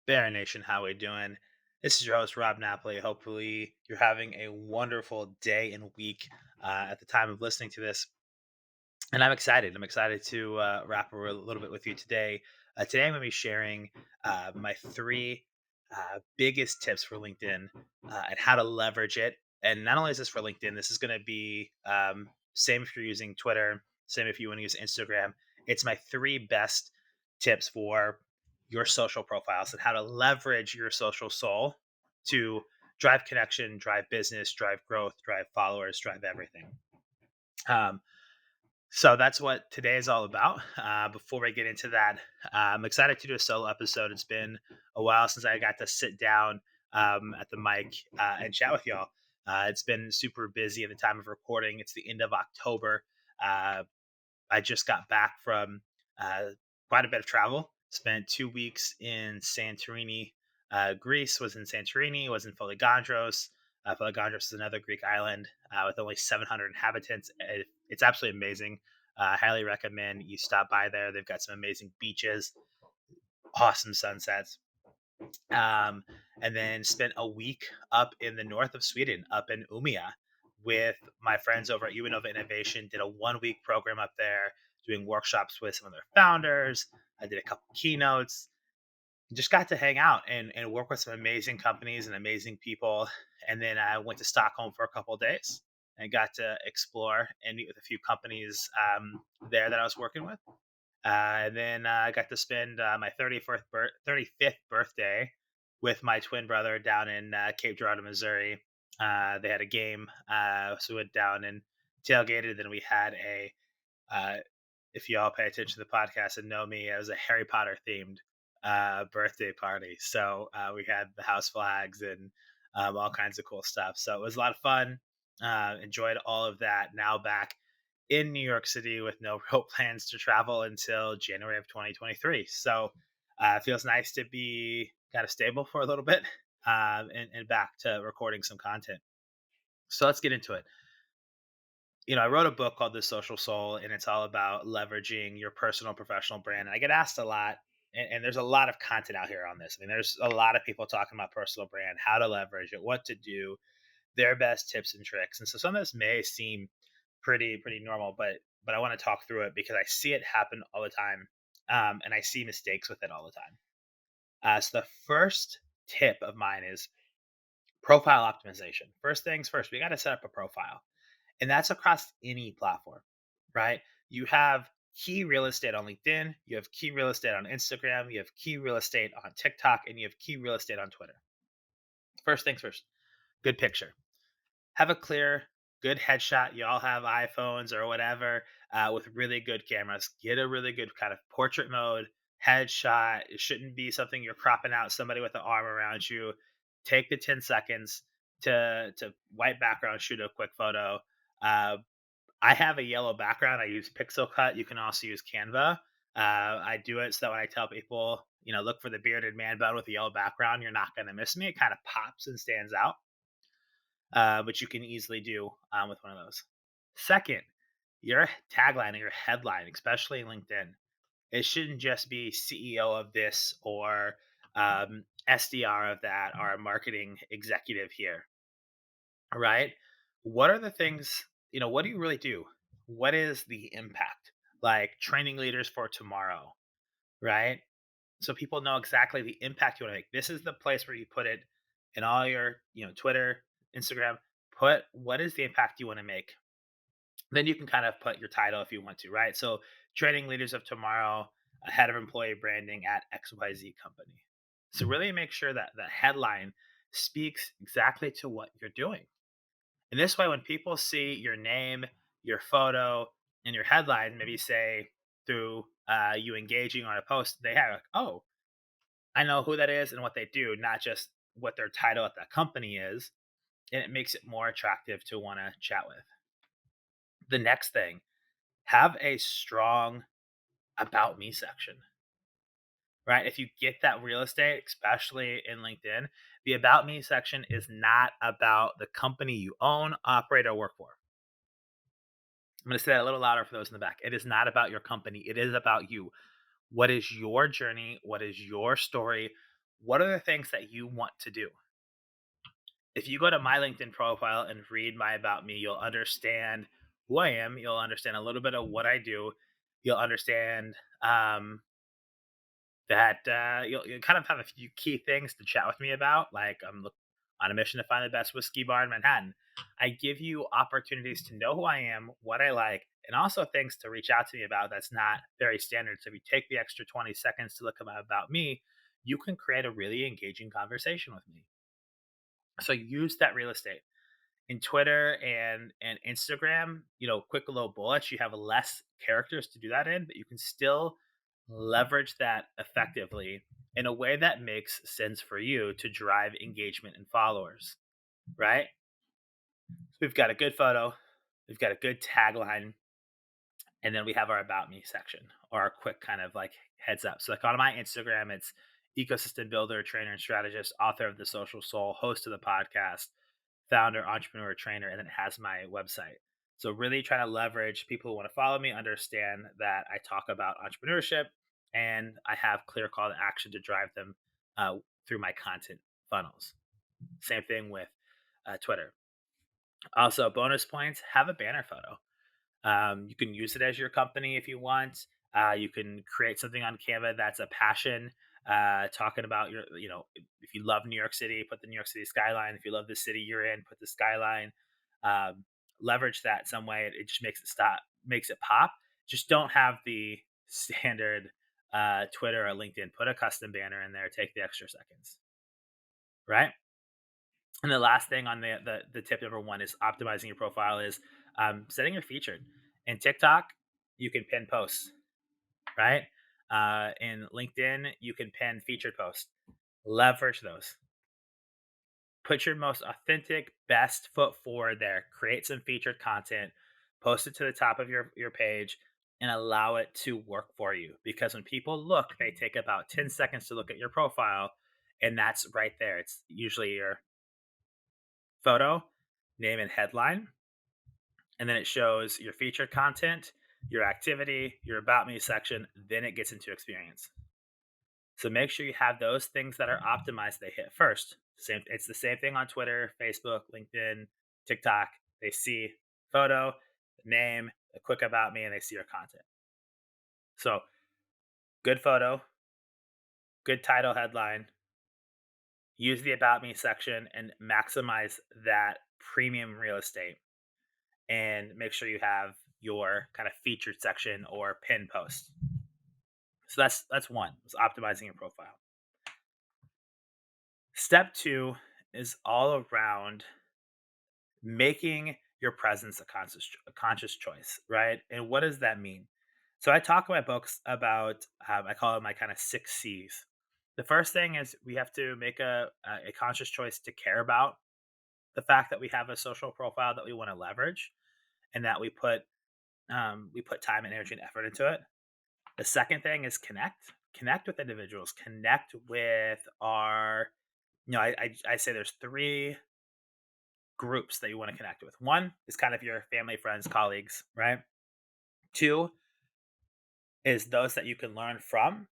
Bear Nation, how we doing? This is your host Rob Napoli. Hopefully, you're having a wonderful day and week at the time of listening to this, and I'm excited. I'm excited to wrap a little bit with you today. Today, I'm going to be sharing my three biggest tips for LinkedIn and how to leverage it. And not only is this for LinkedIn, this is going to be same if you're using Twitter, same if you want to use Instagram. It's my three best tips for your social profiles and how to leverage your social soul to drive connection, drive business, drive growth, drive followers, drive everything. Um, so that's what today is all about. Before we get into that, I'm excited to do a solo episode. It's been a while since I got to sit down at the mic and chat with y'all. It's been super busy at the time of recording. It's the end of October. Uh, I just got back from uh, quite a bit of travel. Spent 2 weeks in Santorini, Greece. Was in Santorini. Was in Foligandros. Foligandros is another Greek island with only 700 inhabitants. It's absolutely amazing. I highly recommend you stop by there. They've got some amazing beaches, awesome sunsets. Um, and then spent a week up in the north of Sweden, up in Umeå, with my friends over at Uinova Innovation. Did a 1 week program up there, doing workshops with some of their founders. I did a couple keynotes. Just got to hang out and work with some amazing companies and amazing people. And then I went to Stockholm for a couple of days and got to explore and meet with a few companies there that I was working with. And then I got to spend my 35th birthday with my twin brother down in Cape Girardeau, Missouri. They had a game, so we went down and tailgated. Then we had uh, if you all pay attention to the podcast and know me, it was a Harry Potter themed birthday party. So we had the house flags and all kinds of cool stuff. So it was a lot of fun. Enjoyed all of that. Now back in New York City with no real plans to travel until January of 2023. So it feels nice to be kind of stable for a little bit and back to recording some content. So let's get into it. I wrote a book called The Social Soul, and it's all about leveraging your personal professional brand. And I get asked a lot, and there's a lot of content out here on this. I mean, there's a lot of people talking about personal brand, how to leverage it, what to do, their best tips and tricks. And so some of this may seem pretty normal, but I want to talk through it because I see it happen all the time, and I see mistakes with it all the time. So the first tip of mine is profile optimization. First things first, we got to set up a profile, and that's across any platform, right? You have key real estate on LinkedIn, you have key real estate on Instagram, you have key real estate on TikTok, and you have key real estate on Twitter. First things first, good picture. Have a clear, good headshot. You all have iPhones or whatever with really good cameras. Get a really good kind of portrait mode headshot. It shouldn't be something you're cropping out somebody with an arm around you. Take the 10 seconds to white background, shoot a quick photo. Uh, I have a yellow background. I use Pixel Cut. You can also use Canva. I do it so that when I tell people, look for the bearded man bun with a yellow background, you're not going to miss me. It kind of pops and stands out, which you can easily do with one of those. Second, your tagline or your headline, especially LinkedIn, it shouldn't just be CEO of this or SDR of that or a marketing executive here. All right. What are the things, what do you really do? What is the impact? Like training leaders for tomorrow, right? So people know exactly the impact you want to make. This is the place where you put it in all your, Twitter, Instagram. Put what is the impact you want to make. Then you can kind of put your title if you want to, right? So training leaders of tomorrow, head of employee branding at XYZ company. So really make sure that the headline speaks exactly to what you're doing. And this way, when people see your name, your photo, and your headline, maybe say through you engaging on a post, they have like, oh, I know who that is and what they do, not just what their title at that company is. And it makes it more attractive to want to chat with. The next thing, have a strong about me section, right? If you get that real estate, especially in LinkedIn, the about me section is not about the company you own, operate, or work for. I'm going to say that a little louder for those in the back. It is not about your company. It is about you. What is your journey? What is your story? What are the things that you want to do? If you go to my LinkedIn profile and read my about me, you'll understand who I am. You'll understand a little bit of what I do. You'll understand that you'll kind of have a few key things to chat with me about. Like on a mission to find the best whiskey bar in Manhattan. I give you opportunities to know who I am, what I like, and also things to reach out to me about that's not very standard. So if you take the extra 20 seconds to look about me, you can create a really engaging conversation with me. So use that real estate in Twitter and Instagram, quick little bullets. You have less characters to do that in, but you can still leverage that effectively in a way that makes sense for you to drive engagement and followers, right? So we've got a good photo, we've got a good tagline, and then we have our about me section or our quick kind of like heads up. So like on my Instagram, it's ecosystem builder, trainer, and strategist, author of the Social Soul, host of the podcast, founder, entrepreneur, trainer, and then it has my website. So really trying to leverage people who want to follow me, understand that I talk about entrepreneurship and I have clear call to action to drive them through my content funnels. Same thing with Twitter. Also, bonus points, have a banner photo. You can use it as your company if you want. You can create something on Canva that's a passion, talking about if you love New York City, put the New York City skyline. If you love the city you're in, put the skyline. Um, Leverage that some way. It just makes it pop. Just don't have the standard Twitter or LinkedIn. Put a custom banner in there. Take the extra seconds, right? And the last thing on the tip number one is optimizing your profile is setting your featured. In TikTok, you can pin posts, right? In LinkedIn, you can pin featured posts. Leverage those. Put your most authentic, best foot forward there. Create some featured content. Post it to the top of your page and allow it to work for you. Because when people look, they take about 10 seconds to look at your profile, and that's right there. It's usually your photo, name, and headline. And then it shows your featured content, your activity, your about me section. Then it gets into experience. So make sure you have those things that are optimized. They hit first. It's the same thing on Twitter, Facebook, LinkedIn, TikTok. They see photo, name, a quick about me, and they see your content. So good photo, good title headline. Use the about me section and maximize that premium real estate and make sure you have your kind of featured section or pin post. So that's one. Is optimizing your profile. Step two is all around making your presence a conscious choice, right? And what does that mean? So I talk in my books about I call it my kind of 6 C's. The first thing is we have to make a conscious choice to care about the fact that we have a social profile that we want to leverage and that we put time and energy and effort into it. The second thing is connect with individuals, connect with our, I say there's three groups that you want to connect with. One is kind of your family, friends, colleagues, right? Two is those that you can learn from,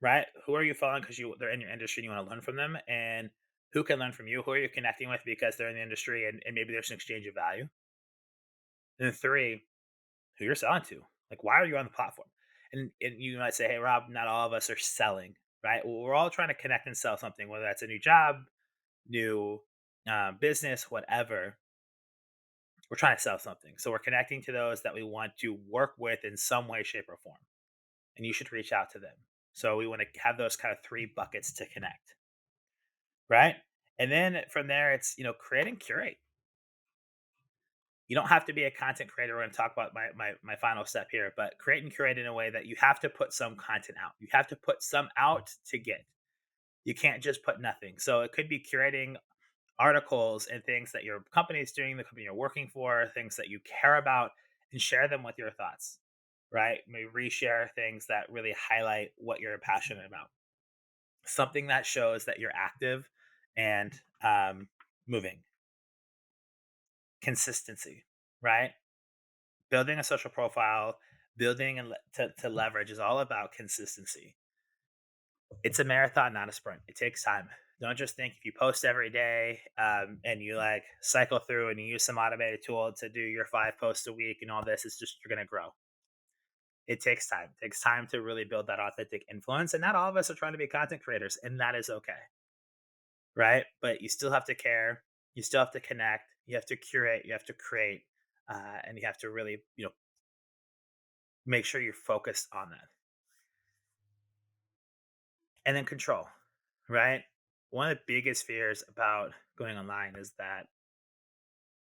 right? Who are you following because they're in your industry and you want to learn from them, and who can learn from you? Who are you connecting with because they're in the industry and maybe there's an exchange of value? And three, who you're selling to. Like, why are you on the platform? And you might say, hey, Rob, not all of us are selling, right? Well, we're all trying to connect and sell something, whether that's a new job, new business, whatever. We're trying to sell something. So we're connecting to those that we want to work with in some way, shape, or form. And you should reach out to them. So we want to have those kind of three buckets to connect, right? And then from there, it's, create and curate. You don't have to be a content creator. We're going to talk about my final step here, but create and curate in a way that you have to put some content out. You have to put some out to get. You can't just put nothing. So it could be curating articles and things that your company is doing, the company you're working for, things that you care about, and share them with your thoughts, right? Maybe reshare things that really highlight what you're passionate about. Something that shows that you're active and moving. Consistency, right? Building a social profile, building and to leverage is all about consistency. It's a marathon, not a sprint. It takes time. Don't just think if you post every day and you like cycle through and you use some automated tool to do your 5 posts a week and all this, it's just you're going to grow. It takes time. It takes time to really build that authentic influence. And not all of us are trying to be content creators, and that is okay. Right. But you still have to care. You still have to connect. You have to curate. You have to create. And you have to really, make sure you're focused on that. And then control, right? One of the biggest fears about going online is that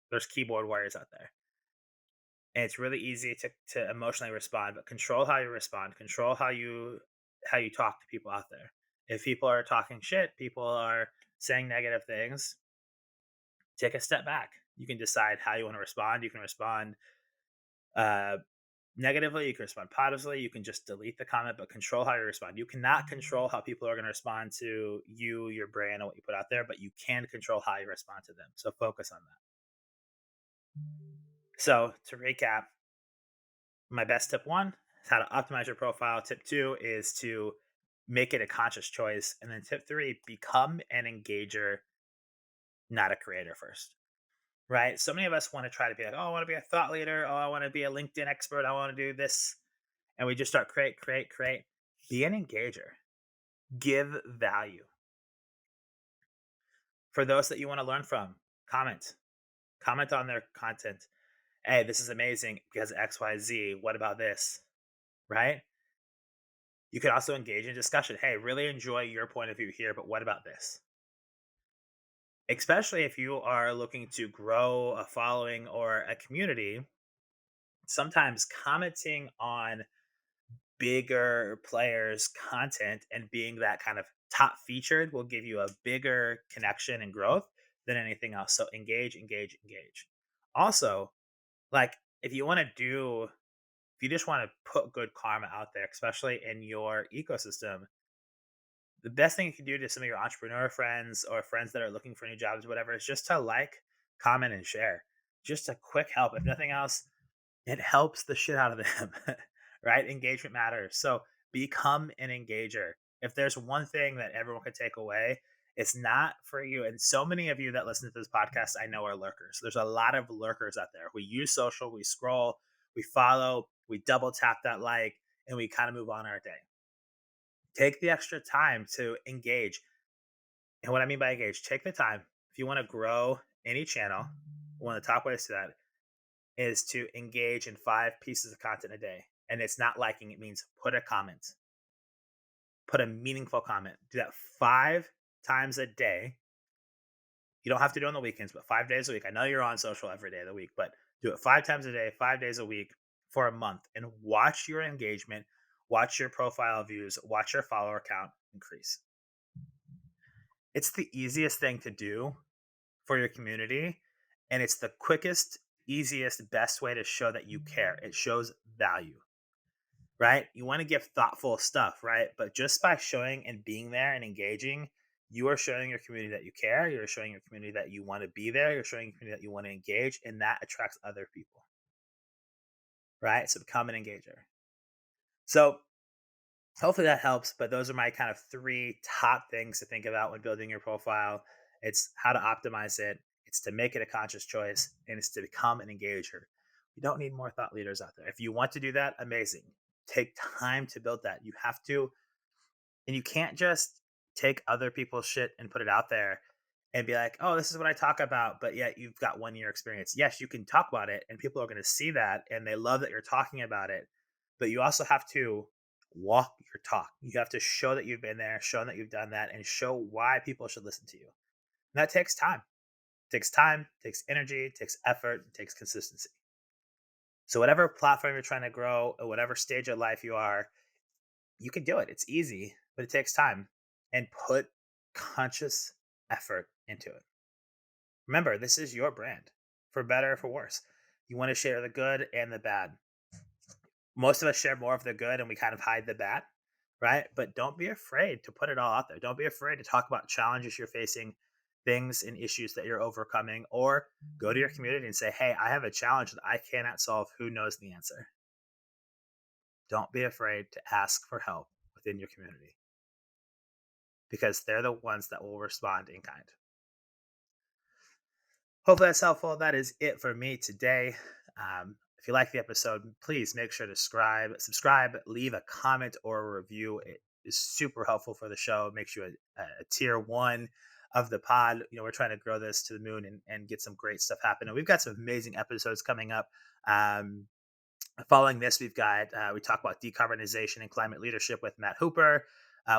there's keyboard warriors out there. And it's really easy to emotionally respond, but control how you respond, control how you talk to people out there. If people are talking shit, people are saying negative things, take a step back. You can decide how you want to respond. You can respond uh, negatively, you can respond positively, you can just delete the comment, but control how you respond. You cannot control how people are going to respond to you, your brand, and what you put out there, but you can control how you respond to them. So focus on that. So to recap, my best tip one is how to optimize your profile. Tip two is to make it a conscious choice. And then tip three, become an engager, not a creator first. Right? So many of us want to try to be like, oh, I want to be a thought leader. Oh, I want to be a LinkedIn expert. I want to do this. And we just start create, create, create. Be an engager. Give value. For those that you want to learn from, comment. Comment on their content. Hey, this is amazing because XYZ. What about this? Right? You can also engage in discussion. Hey, really enjoy your point of view here, but what about this? Especially if you are looking to grow a following or a community, sometimes commenting on bigger players' content and being that kind of top featured will give you a bigger connection and growth than anything else. So engage, engage, engage. Also, like if you want to do, if you just want to put good karma out there, especially in your ecosystem, the best thing you can do to some of your entrepreneur friends or friends that are looking for new jobs, whatever, is just to like, comment, and share. Just a quick help. If nothing else, it helps the shit out of them, right? Engagement matters. So become an engager. If there's one thing that everyone could take away, it's not for you. And so many of you that listen to this podcast, I know are lurkers. There's a lot of lurkers out there. We use social, we scroll, we follow, we double tap that like, and we kind of move on our day. Take the extra time to engage. And what I mean by engage, take the time. If you want to grow any channel, one of the top ways to that is to engage in 5 pieces of content a day. And it's not liking, it means put a comment, put a meaningful comment. Do that 5 times a day. You don't have to do it on the weekends, but 5 days a week. I know you're on social every day of the week, but do it 5 times a day, 5 days a week for a month and watch your engagement, watch your profile views, watch your follower count increase. It's the easiest thing to do for your community. And it's the quickest, easiest, best way to show that you care. It shows value, right? You want to give thoughtful stuff, right? But just by showing and being there and engaging, you are showing your community that you care. You're showing your community that you want to be there. You're showing your community that you want to engage, and that attracts other people, right? So become an engager. So hopefully that helps. But those are my kind of 3 top things to think about when building your profile. It's how to optimize it, it's to make it a conscious choice, and it's to become an engager. You don't need more thought leaders out there. If you want to do that, amazing. Take time to build that. You have to, and you can't just take other people's shit and put it out there and be like, oh, this is what I talk about, but yet you've got 1 year experience. Yes, you can talk about it and people are going to see that and they love that you're talking about it. But you also have to walk your talk. You have to show that you've been there, show that you've done that, and show why people should listen to you. And that takes time. It takes time, takes energy, takes effort, takes consistency. So, whatever platform you're trying to grow, or whatever stage of life you are, you can do it. It's easy, but it takes time and put conscious effort into it. Remember, this is your brand, for better or for worse. You want to share the good and the bad. Most of us share more of the good and we kind of hide the bad, right? But don't be afraid to put it all out there. Don't be afraid to talk about challenges you're facing, things and issues that you're overcoming, or go to your community and say, hey, I have a challenge that I cannot solve. Who knows the answer? Don't be afraid to ask for help within your community. because they're the ones that will respond in kind. Hopefully that's helpful. That is it for me today. If you like the episode, please make sure to subscribe, leave a comment or a review. It is super helpful for the show. It makes you a tier one of the pod. We're trying to grow this to the moon and get some great stuff happening. We've got some amazing episodes coming up. Following this, we talk about decarbonization and climate leadership with Matt Hooper.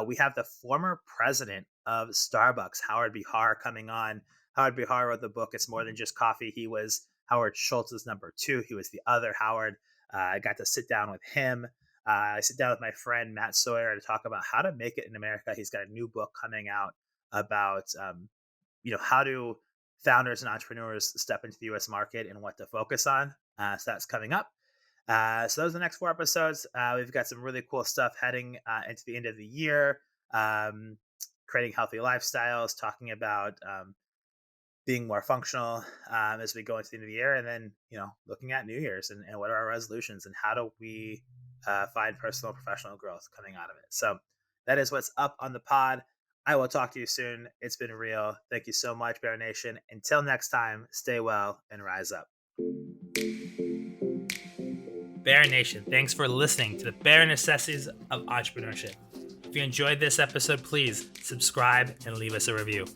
We have the former president of Starbucks, Howard Behar, coming on. Howard Behar wrote the book "It's More Than Just Coffee." He was Howard Schultz's number two. He was the other Howard. I got to sit down with him. I sit down with my friend Matt Sawyer to talk about how to make it in America. He's got a new book coming out about how do founders and entrepreneurs step into the U.S. market and what to focus on. So that's coming up. So those are the next 4 episodes. We've got some really cool stuff heading into the end of the year, creating healthy lifestyles, talking about being more functional as we go into the end of the year, and then looking at New Year's and what are our resolutions and how do we find personal and professional growth coming out of it. So that is what's up on the pod. I will talk to you soon. It's been real. Thank you so much, Bear Nation. Until next time, stay well and rise up. Bear Nation, thanks for listening to the Bare Necessities of Entrepreneurship. If you enjoyed this episode, please subscribe and leave us a review.